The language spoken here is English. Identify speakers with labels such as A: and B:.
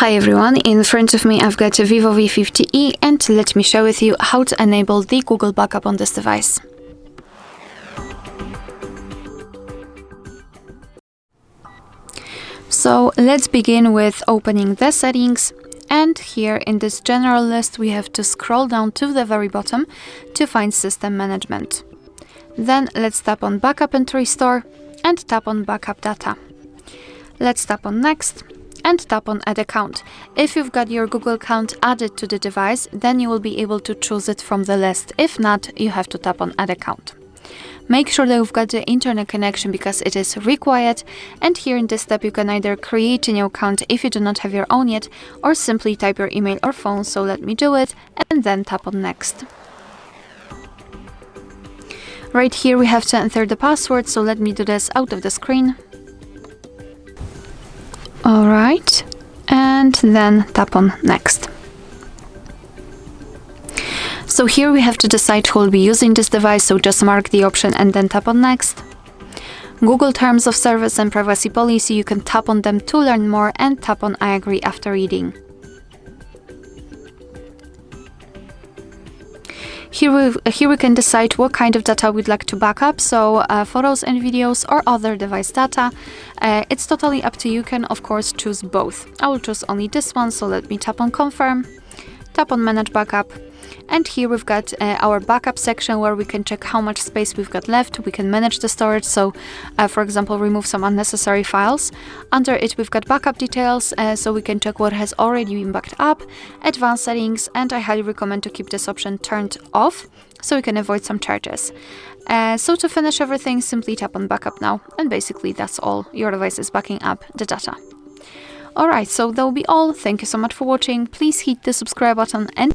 A: Hi everyone, in front of me I've got a VIVO V50e and let me share with you how to enable the Google backup on this device. So let's begin with opening the settings, and here in this general list we have to scroll down to the very bottom to find system management. Then let's tap on backup and restore and tap on backup data. Let's tap on next and tap on add account. If you've got your Google account added to the device, then you will be able to choose it from the list. If not, you have to tap on add account. Make sure that you've got the internet connection because it is required, and here in this step you can either create a new account if you do not have your own yet, or simply type your email or phone, so let me do it, and then tap on next. Right here we have to enter the password, so let me do this out of the screen. Alright, and then tap on next. So here we have to decide who will be using this device, so just mark the option and then tap on next. Google Terms of Service and Privacy Policy, you can tap on them to learn more and tap on I agree after reading. Here we can decide what kind of data we'd like to back up, so photos and videos or other device data. It's totally up to you, you can of course choose both. I will choose only this one, so let me tap on confirm, tap on manage backup, and here we've got our backup section where we can check how much space we've got left. We can manage the storage, so for example remove some unnecessary files. Under it we've got backup details, so we can check what has already been backed up, advanced settings, and I highly recommend to keep this option turned off so we can avoid some charges. So to finish everything, simply tap on backup now, and basically that's all. Your device is backing up the data. Alright, so that will be all. Thank you so much for watching. Please hit the subscribe button and